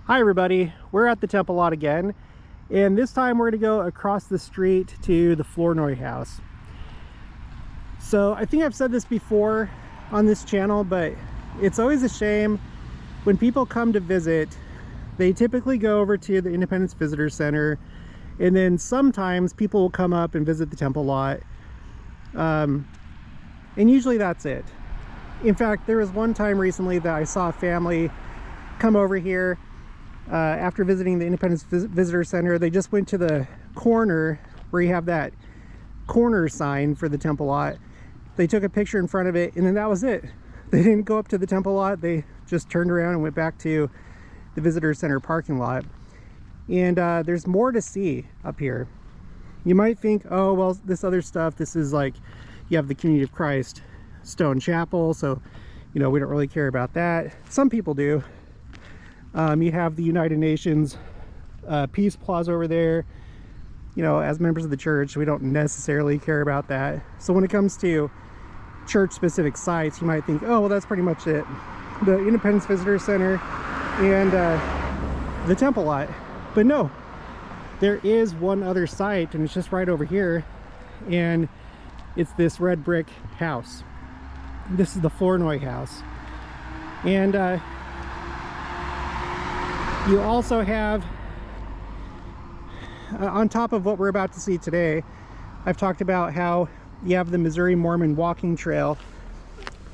Hi everybody, we're at the temple lot again, and this time we're going to go across the street to the Flournoy house. So I think I've said this before on this channel, but it's always a shame when people come to visit. They typically go over to the Independence Visitor Center, and then sometimes people will come up and visit the temple lot, and usually that's it. In fact, there was one time recently that I saw a family come over here after visiting the Independence Visitor Center. They just went to the corner where you have that corner sign for the temple lot. They took a picture in front of it, and then that was it. They didn't go up to the temple lot. They just turned around and went back to the visitor center parking lot. And there's more to see up here. You might think, oh well, this other stuff, this is like, you have the Community of Christ stone chapel, so you know, we don't really care about that. Some people do. You have the United Nations Peace Plaza over there. You know, as members of the church, we don't necessarily care about that. So when it comes to church-specific sites, you might think, oh, well, that's pretty much it. The Independence Visitor Center and the temple lot. But no, there is one other site, and it's just right over here. And it's this red brick house. This is the Flournoy house. And you also have, on top of what we're about to see today, I've talked about how you have the Missouri Mormon walking trail,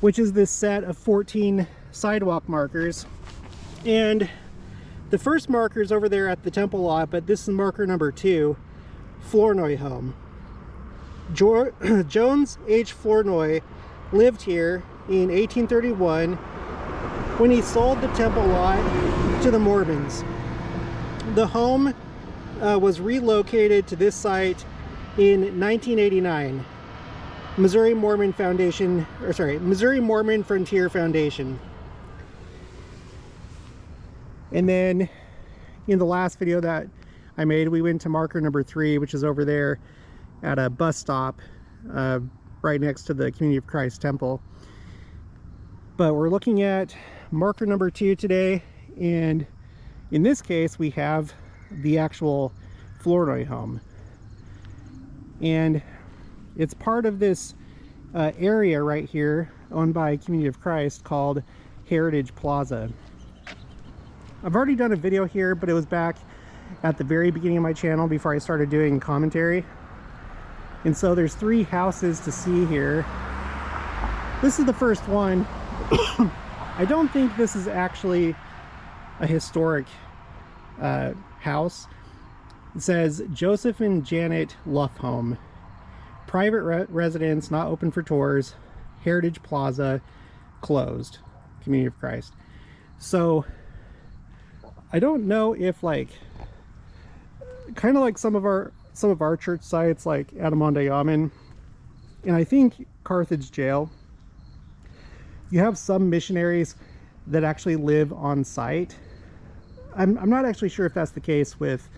which is this set of 14 sidewalk markers. And the first marker is over there at the temple lot, but this is marker number 2, Flournoy home. Jones H. Flournoy lived here in 1831 when he sold the temple lot to the Mormons. The home was relocated to this site in 1989. Missouri Mormon Foundation, or sorry, Missouri Mormon Frontier Foundation. And then in the last video that I made, we went to marker number 3, which is over there at a bus stop right next to the Community of Christ temple. But we're looking at marker number 2 today, and in this case we have the actual Flournoy home, and it's part of this area right here owned by Community of Christ called Heritage Plaza. I've already done a video here, but it was back at the very beginning of my channel before I started doing commentary. And so there's 3 houses to see here. This is the first one. I don't think this is actually a historic house. It says Joseph and Janet Luff home, private residence, not open for tours, Heritage Plaza, closed, Community of Christ. So I don't know if, like, kind of like some of our church sites like Adamonte-Yaman, and I think Carthage Jail, you have some missionaries that actually live on site. I'm not actually sure if that's the case with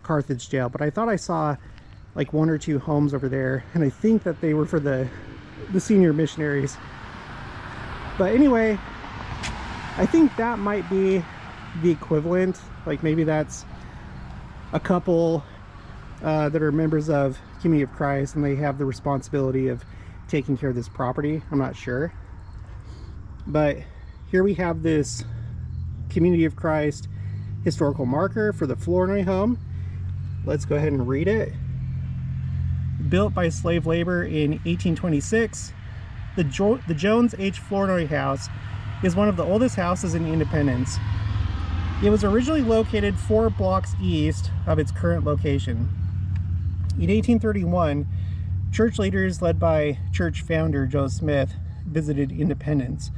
Carthage Jail, but I thought I saw like 1 or 2 homes over there, and I think that they were for the senior missionaries. But anyway, I think that might be the equivalent. Like maybe that's a couple that are members of Community of Christ, and they have the responsibility of taking care of this property. I'm not sure. But here we have this Community of Christ historical marker for the Flournoy home. Let's go ahead and read it. Built by slave labor in 1826, the Jones H. Flournoy house is one of the oldest houses in Independence. It was originally located 4 blocks east of its current location. In 1831, church leaders led by church founder Joe Smith visited Independence.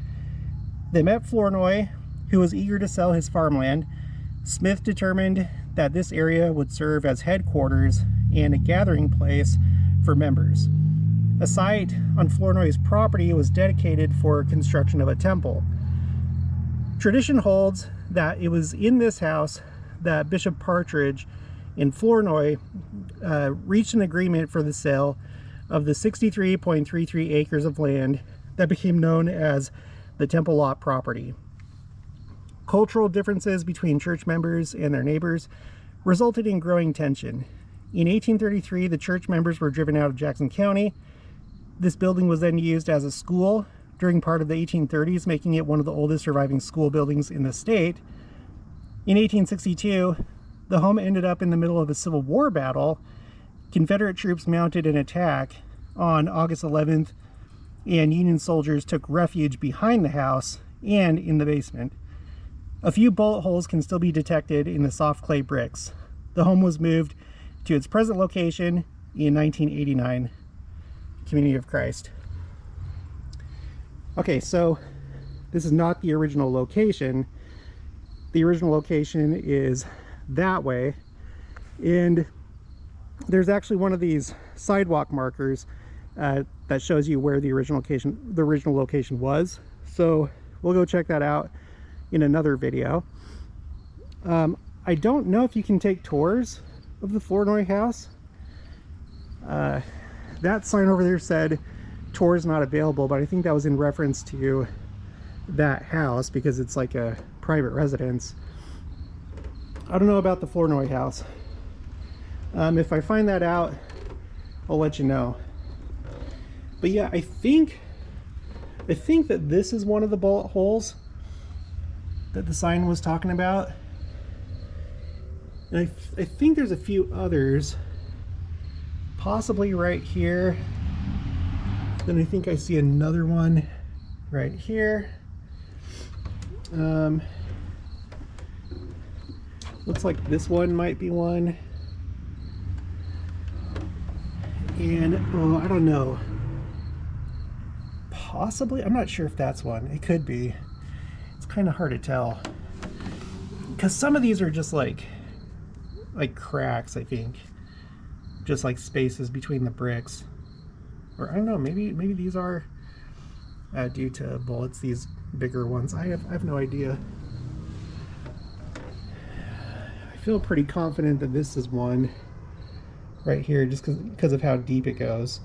They met Flournoy, who was eager to sell his farmland. Smith determined that this area would serve as headquarters and a gathering place for members. A site on Flournoy's property was dedicated for construction of a temple. Tradition holds that it was in this house that Bishop Partridge in Flournoy reached an agreement for the sale of the 63.33 acres of land that became known as the Temple Lot property. Cultural differences between church members and their neighbors resulted in growing tension. In 1833, the church members were driven out of Jackson County. This building was then used as a school during part of the 1830s, making it one of the oldest surviving school buildings in the state. In 1862, the home ended up in the middle of a Civil War battle. Confederate troops mounted an attack on August 11th, and Union soldiers took refuge behind the house and in the basement. A few bullet holes can still be detected in the soft clay bricks. The home was moved to its present location in 1989, Community of Christ. Okay, so this is not the original location. The original location is that way, and there's actually one of these sidewalk markers that shows you where the original location was. So we'll go check that out in another video. I don't know if you can take tours of the Flournoy house. That sign over there said tours not available, but I think that was in reference to that house because it's like a private residence. I don't know about the Flournoy house. If I find that out, I'll let you know. But yeah, I think that this is one of the bullet holes that the sign was talking about. And I think there's a few others, possibly right here. Then I think I see another one right here. Looks like this one might be one. And, oh, I don't know. Possibly, I'm not sure if that's one. It could be. It's kind of hard to tell. Because some of these are just like cracks, I think. Just like spaces between the bricks. Or I don't know, maybe these are due to bullets, these bigger ones. I have no idea. I feel pretty confident that this is one right here, just because of how deep it goes.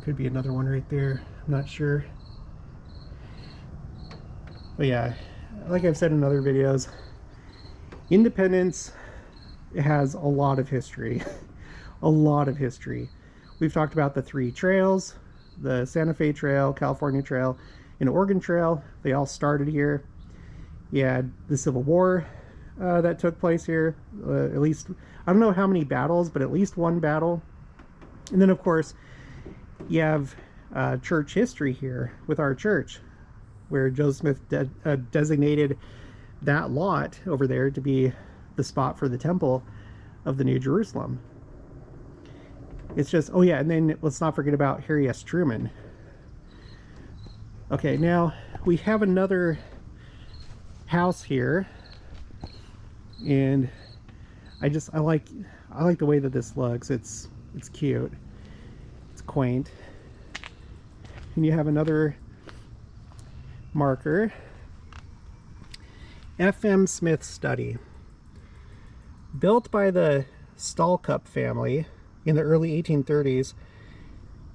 Could be another one right there. I'm not sure. But yeah, like I've said in other videos, Independence has a lot of history. A lot of history. We've talked about the 3 trails, the Santa Fe Trail, California Trail, and Oregon Trail. They all started here. You had the Civil War that took place here. At least, I don't know how many battles, but at least one battle. And then, of course, you have church history here with our church, where Joseph Smith designated that lot over there to be the spot for the temple of the New Jerusalem. It's just, oh yeah, and then let's not forget about Harry S. Truman. Okay, now we have another house here, and I like the way that this looks. It's cute. It's quaint. And you have another marker. F.M. Smith Study. Built by the Stallcup family in the early 1830s,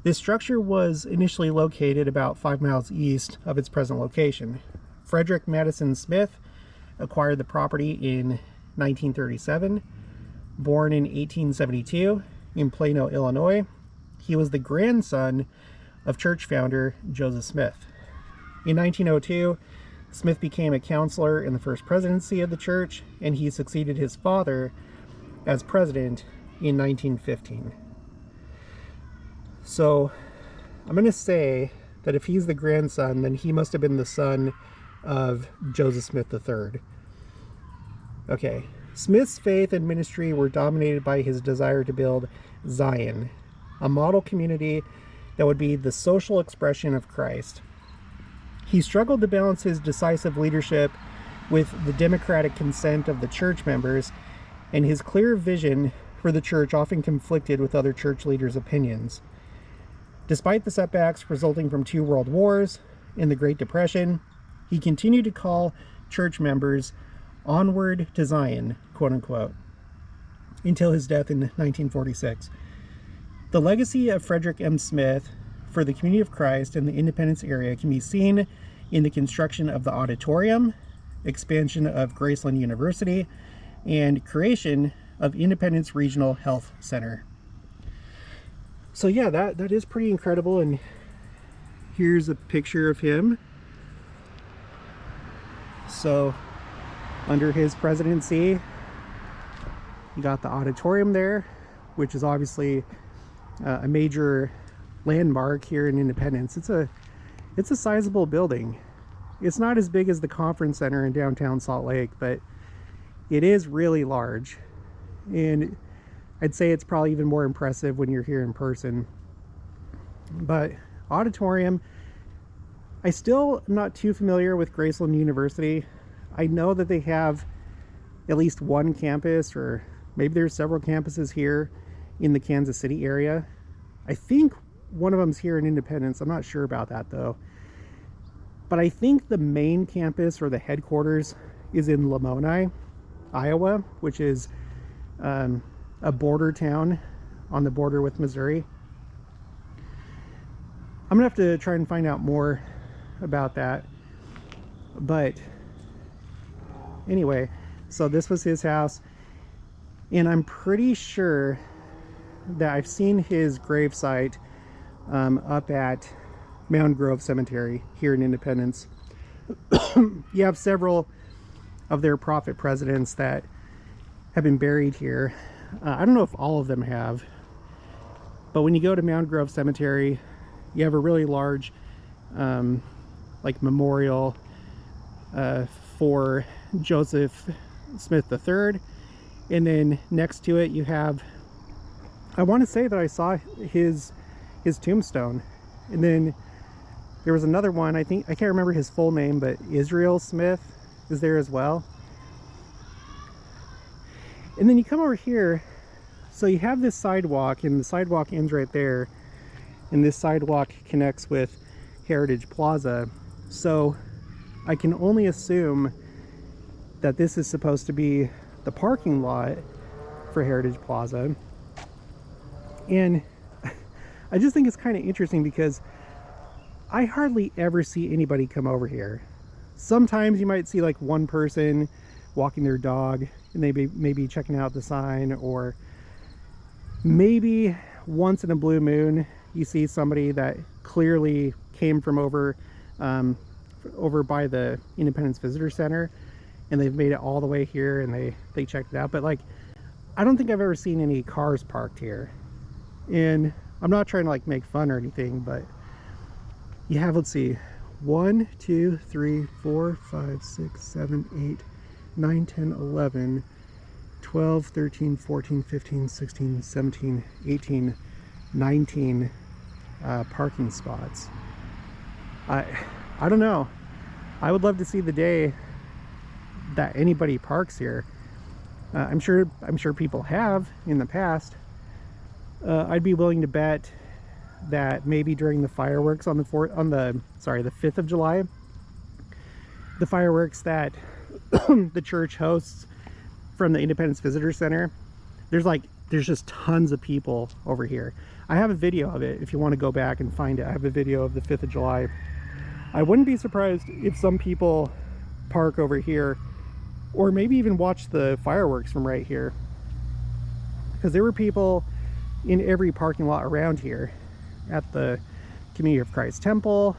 this structure was initially located about 5 miles east of its present location. Frederick Madison Smith acquired the property in 1937. Born in 1872 in Plano, Illinois, he was the grandson of church founder Joseph Smith. In 1902, Smith became a counselor in the first presidency of the church, and he succeeded his father as president in 1915. So I'm going to say that if he's the grandson, then he must have been the son of Joseph Smith III. Okay, Smith's faith and ministry were dominated by his desire to build Zion, a model community that would be the social expression of Christ. He struggled to balance his decisive leadership with the democratic consent of the church members, and his clear vision for the church often conflicted with other church leaders' opinions. Despite the setbacks resulting from 2 world wars and the Great Depression, he continued to call church members onward to Zion, quote unquote, until his death in 1946. The legacy of Frederick M. Smith for the Community of Christ and the Independence area can be seen in the construction of the auditorium, expansion of Graceland University, and creation of Independence Regional Health Center. So yeah, that is pretty incredible. And here's a picture of him. So under his presidency, you got the auditorium there, which is obviously a major landmark here in Independence. It's a sizable building. It's not as big as the conference center in downtown Salt Lake, but it is really large. And I'd say it's probably even more impressive when you're here in person. But auditorium, I still am not too familiar with Graceland University. I know that they have at least one campus, or maybe there's several campuses here in the Kansas City area. I think one of them's here in Independence. I'm not sure about that though. But I think the main campus, or the headquarters, is in Lamoni, Iowa, which is a border town on the border with Missouri. I'm gonna have to try and find out more about that. But anyway, so this was his house, and I'm pretty sure that I've seen his gravesite up at Mound Grove Cemetery here in Independence. You have several of their prophet presidents that have been buried here. I don't know if all of them have, but when you go to Mound Grove Cemetery, you have a really large like memorial for Joseph Smith III, and then next to it you have, I want to say that I saw his tombstone. And then there was another one, I can't remember his full name, but Israel Smith is there as well. And then you come over here, so you have this sidewalk, and the sidewalk ends right there, and this sidewalk connects with Heritage Plaza. So I can only assume that this is supposed to be the parking lot for Heritage Plaza. And I just think it's kind of interesting because I hardly ever see anybody come over here. Sometimes you might see like one person walking their dog, and they maybe checking out the sign, or maybe once in a blue moon you see somebody that clearly came from over by the Independence Visitor Center, and they've made it all the way here, and they checked it out. But like, I don't think I've ever seen any cars parked here. And I'm not trying to like make fun or anything, but you have, let's see, 1 2 3 4 5 6 7 8 9 10 11 12 13 14 15 16 17 18 19 parking spots. I don't know. I would love to see the day that anybody parks here. I'm sure people have in the past. I'd be willing to bet that maybe during the fireworks on the 5th of July, the fireworks that the church hosts from the Independence Visitor Center, there's just tons of people over here. I have a video of it if you want to go back and find it. I have a video of the 5th of July. I wouldn't be surprised if some people park over here, or maybe even watch the fireworks from right here, because there were people in every parking lot around here, at the Community of Christ Temple,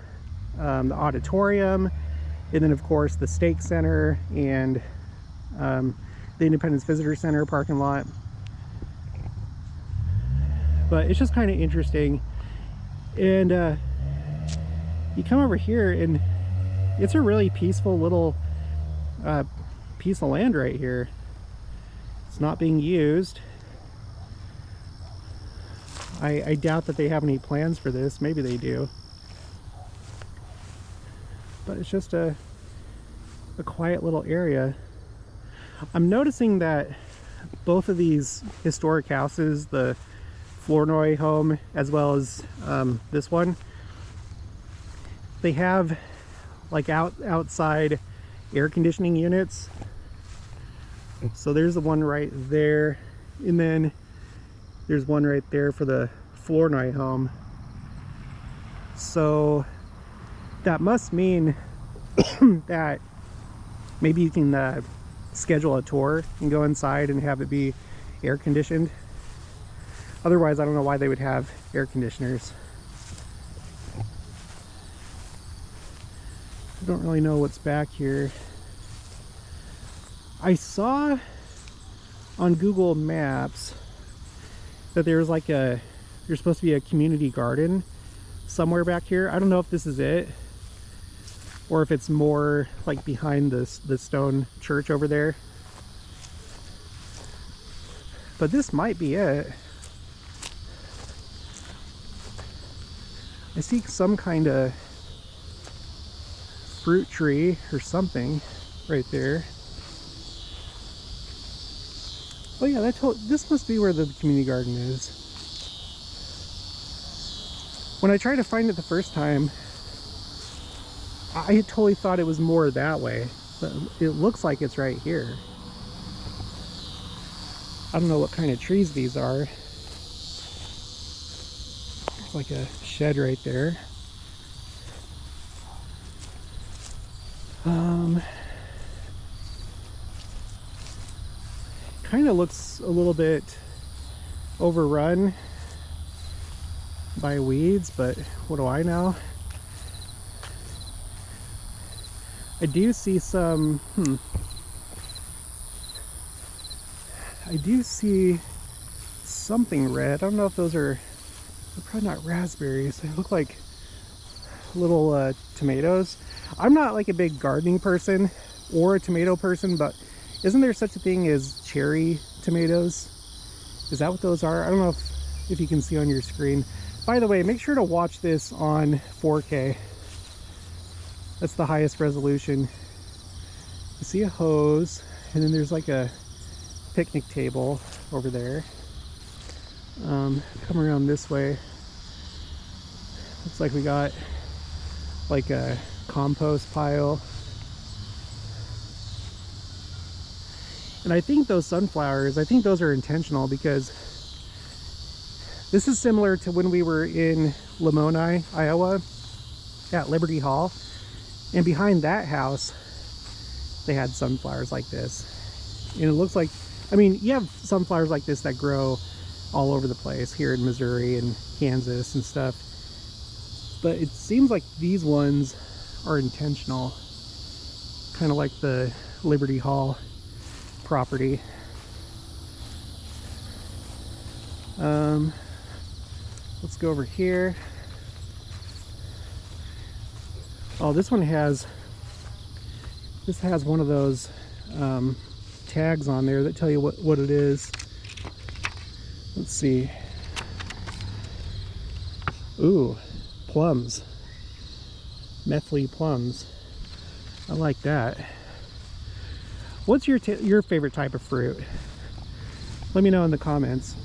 the auditorium, and then of course the Stake Center and the Independence Visitor Center parking lot. But it's just kind of interesting. And you come over here, and it's a really peaceful little piece of land right here. It's not being used. I doubt that they have any plans for this. Maybe they do. But it's just a quiet little area. I'm noticing that both of these historic houses, the Flournoy home as well as this one, they have like outside air conditioning units. So there's the one right there, and then there's one right there for the Flournoy home. So that must mean that maybe you can schedule a tour and go inside and have it be air conditioned. Otherwise, I don't know why they would have air conditioners. I don't really know what's back here. I saw on Google Maps that there's like there's supposed to be a community garden somewhere back here. I don't know if this is it or if it's more like behind the stone church over there. But this might be it. I see some kind of fruit tree or something right there. Oh yeah, this must be where the community garden is. When I tried to find it the first time, I totally thought it was more that way, but it looks like it's right here. I don't know what kind of trees these are. There's like a shed right there. Kind of looks a little bit overrun by weeds, but what do I know? I do see some, I do see something red. I don't know if those are, they're probably not raspberries. They look like little tomatoes. I'm not like a big gardening person or a tomato person, but isn't there such a thing as cherry tomatoes? Is that what those are? I don't know if you can see on your screen. By the way, make sure to watch this on 4K. That's the highest resolution. You see a hose, and then there's like a picnic table over there. Come around this way. Looks like we got like a compost pile. And I think those sunflowers, I think those are intentional, because this is similar to when we were in Lamoni, Iowa at Liberty Hall. And behind that house, they had sunflowers like this. And it looks like, I mean, you have sunflowers like this that grow all over the place here in Missouri and Kansas and stuff. But it seems like these ones are intentional. Kind of like the Liberty Hall property. Let's go over here. Oh, this has one of those tags on there that tell you what it is. Let's see. Ooh, plums. Methley plums. I like that. What's your favorite type of fruit? Let me know in the comments.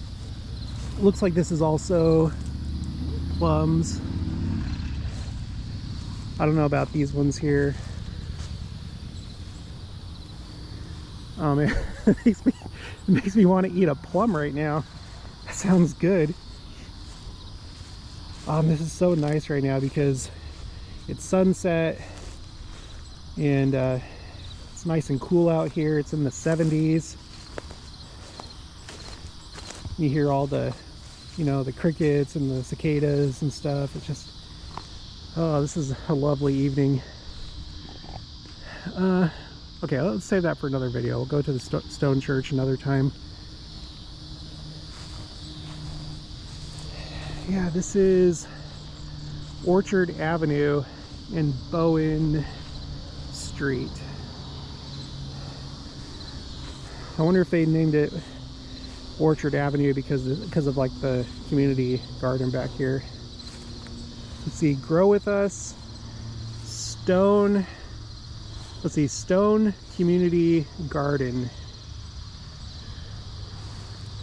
Looks like this is also plums. I don't know about these ones here. Oh man, it makes me want to eat a plum right now. That sounds good. This is so nice right now because it's sunset and it's nice and cool out here. It's in the 70s. You hear all the, you know, the crickets and the cicadas and stuff. It's just, oh, this is a lovely evening. Okay, let's save that for another video. We'll go to the stone church another time. Yeah, this is Orchard Avenue and Bowen Street. I wonder if they named it Orchard Avenue because of like the community garden back here. Let's see, Grow With Us, Stone, let's see, Stone Community Garden.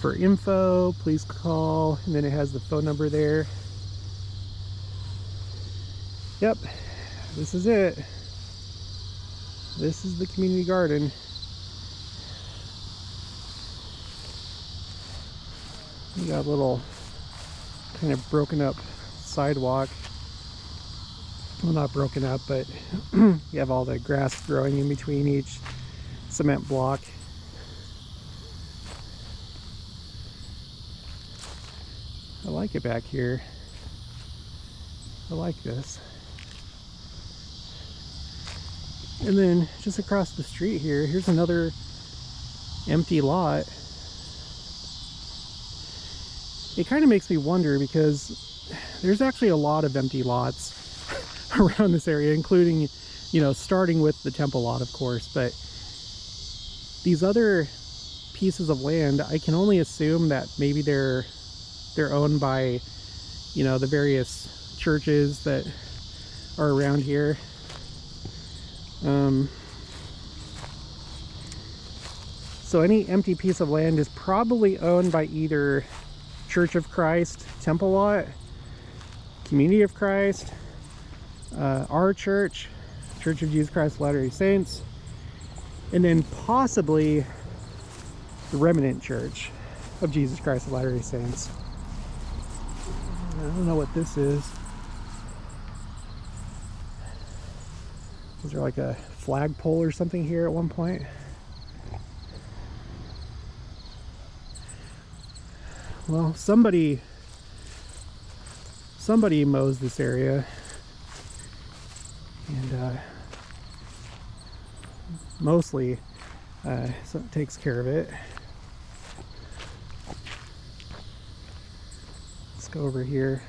For info, please call, and then it has the phone number there. Yep, this is it. This is the community garden. We got a little kind of broken up sidewalk. well, not broken up, but you have all the grass growing in between each cement block. I like it back here. I like this. And then just across the street here, here's another empty lot. It kind of makes me wonder, because there's actually a lot of empty lots around this area, including, you know, starting with the temple lot, of course, but these other pieces of land, I can only assume that maybe they're owned by, you know, the various churches that are around here. So any empty piece of land is probably owned by either Church of Christ temple lot, Community of Christ, our church, Church of Jesus Christ of Latter-day Saints, and then possibly the Remnant Church of Jesus Christ of Latter-day Saints. I don't know what this is. Is there like a flagpole or something here at one point? Well, somebody mows this area, and mostly takes care of it. Let's go over here.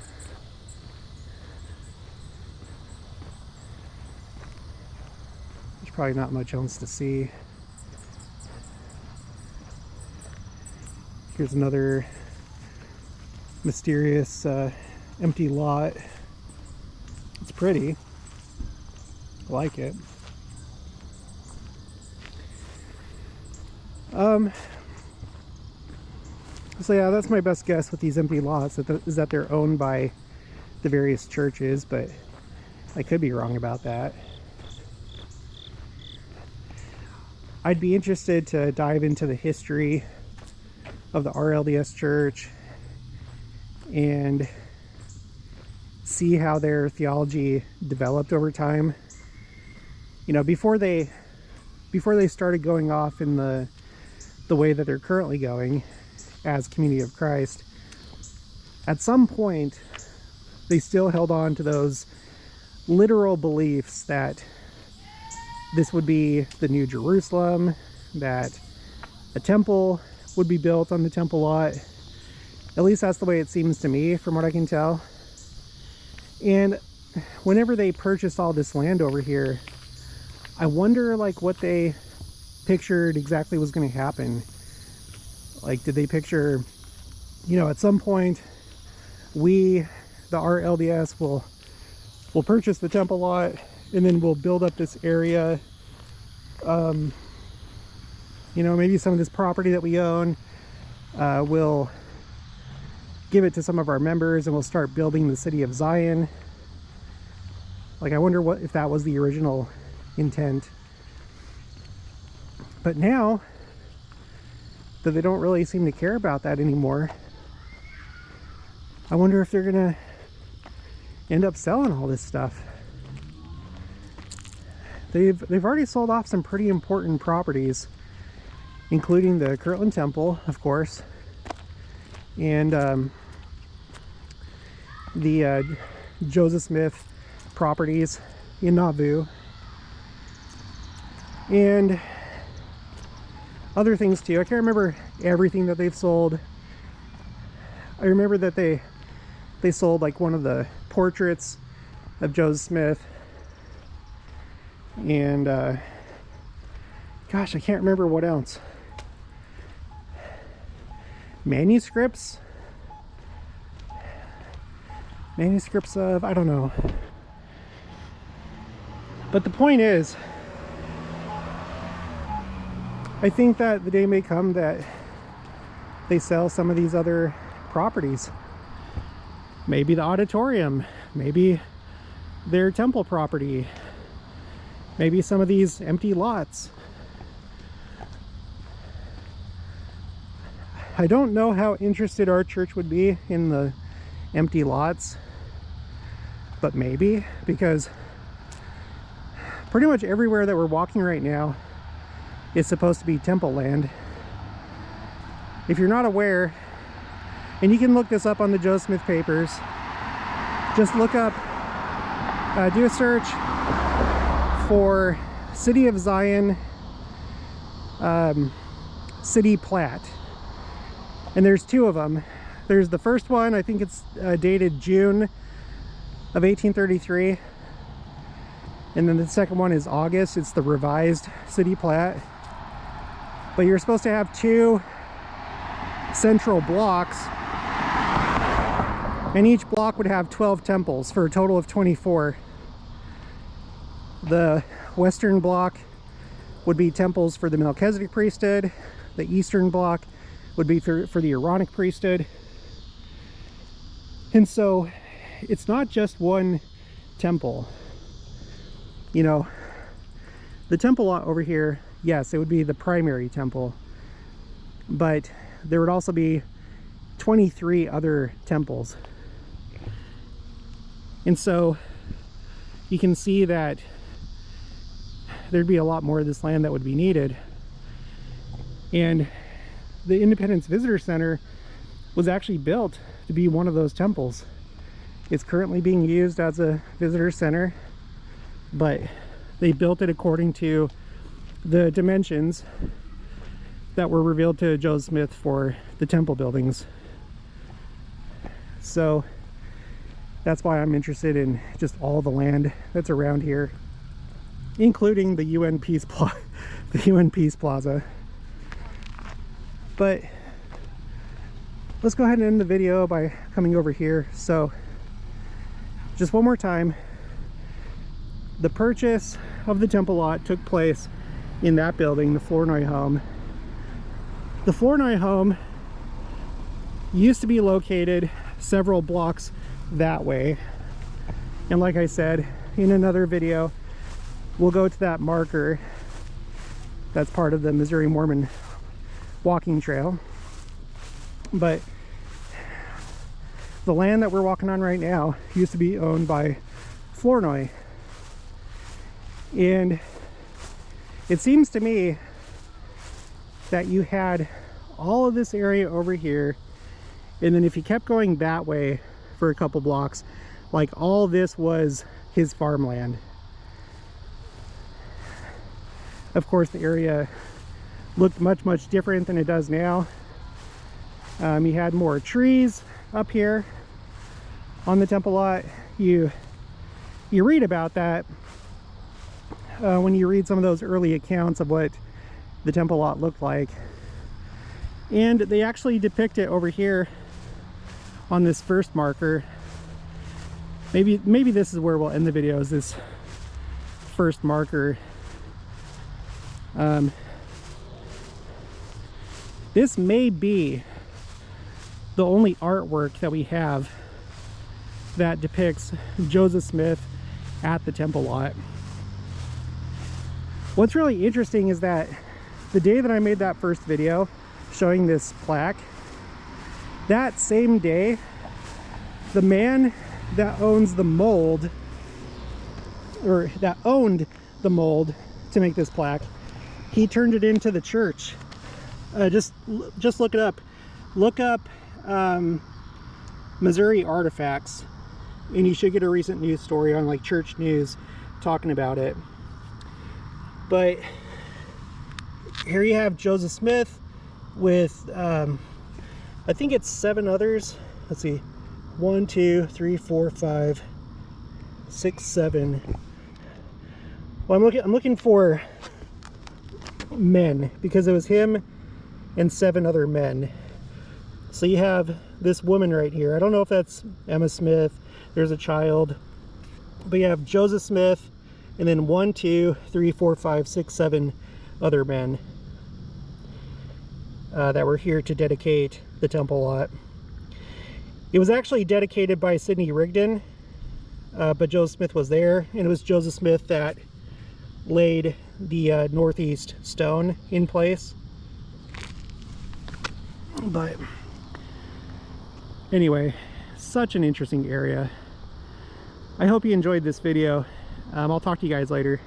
There's probably not much else to see. Here's another mysterious empty lot. It's pretty. I like it. So yeah, that's my best guess with these empty lots, is that they're owned by the various churches, but I could be wrong about that. I'd be interested to dive into the history of the RLDS Church and see how their theology developed over time. You know, before they started going off in the way that they're currently going as Community of Christ, at some point they still held on to those literal beliefs that this would be the New Jerusalem, that a temple would be built on the temple lot. At least that's the way it seems to me, from what I can tell. And whenever they purchased all this land over here, I wonder like what they pictured exactly was going to happen. Like, did they picture, you know, at some point we, the RLDS, will purchase the temple lot, and then we'll build up this area. You know, maybe some of this property that we own, we'll give it to some of our members, and we'll start building the city of Zion. Like, I wonder if that was the original intent. But now that they don't really seem to care about that anymore, I wonder if they're gonna end up selling all this stuff. They've already sold off some pretty important properties, including the Kirtland Temple, of course, and the Joseph Smith properties in Nauvoo, and other things too. I can't remember everything that they've sold. I remember that they sold like one of the portraits of Joseph Smith, and gosh, I can't remember what else. Manuscripts of, I don't know. But the point is, I think that the day may come that they sell some of these other properties. Maybe the auditorium, maybe their temple property, maybe some of these empty lots. I don't know how interested our church would be in the empty lots, but maybe, because pretty much everywhere that we're walking right now is supposed to be temple land. If you're not aware, and you can look this up on the Joseph Smith papers, just look up, do a search for City of Zion city plat, and there's two of them. There's the first one, I think it's dated June of 1833, and then the second one is August. It's the revised city plat. But you're supposed to have two central blocks, and each block would have 12 temples for a total of 24. The western block would be temples for the Melchizedek priesthood. The eastern block would be for the Aaronic priesthood. And so it's not just one temple. You know, the temple lot over here, yes, it would be the primary temple, but there would also be 23 other temples. And so you can see that there'd be a lot more of this land that would be needed. And the Independence Visitor Center was actually built to be one of those temples. It's currently being used as a visitor center, but they built it according to the dimensions that were revealed to Joseph Smith for the temple buildings. So that's why I'm interested in just all the land that's around here, including the UN Peace Plaza. But let's go ahead and end the video by coming over here. So just one more time, the purchase of the temple lot took place in that building, the Flournoy home. The Flournoy home used to be located several blocks that way, and like I said in another video, we'll go to that marker that's part of the Missouri Mormon walking trail. But the land that we're walking on right now used to be owned by Flournoy, and it seems to me that you had all of this area over here, and then if you kept going that way for a couple blocks, like all this was his farmland. Of course, the area looked much different than it does now. He had more trees up here on the temple lot. You read about that when you read some of those early accounts of what the temple lot looked like, and they actually depict it over here on this first marker. Maybe this is where we'll end the video, is this first marker. This may be the only artwork that we have that depicts Joseph Smith at the temple lot. What's really interesting is that the day that I made that first video showing this plaque, that same day, the man that owns the mold, or that owned the mold to make this plaque, he turned it into the church. Just look it up. Look up Missouri artifacts, and you should get a recent news story on like church news talking about it. But here you have Joseph Smith with I think it's 7 others. Let's see, 1, 2, 3, 4, 5, 6, 7. Well, I'm looking for men, because it was him and 7 other men. So you have this woman right here. I don't know if that's Emma Smith. There's a child, but you have Joseph Smith, and then 1, 2, 3, 4, 5, 6, 7 other men that were here to dedicate the temple lot. It was actually dedicated by Sidney Rigdon, but Joseph Smith was there, and it was Joseph Smith that laid the northeast stone in place. But anyway, such an interesting area. I hope you enjoyed this video. I'll talk to you guys later.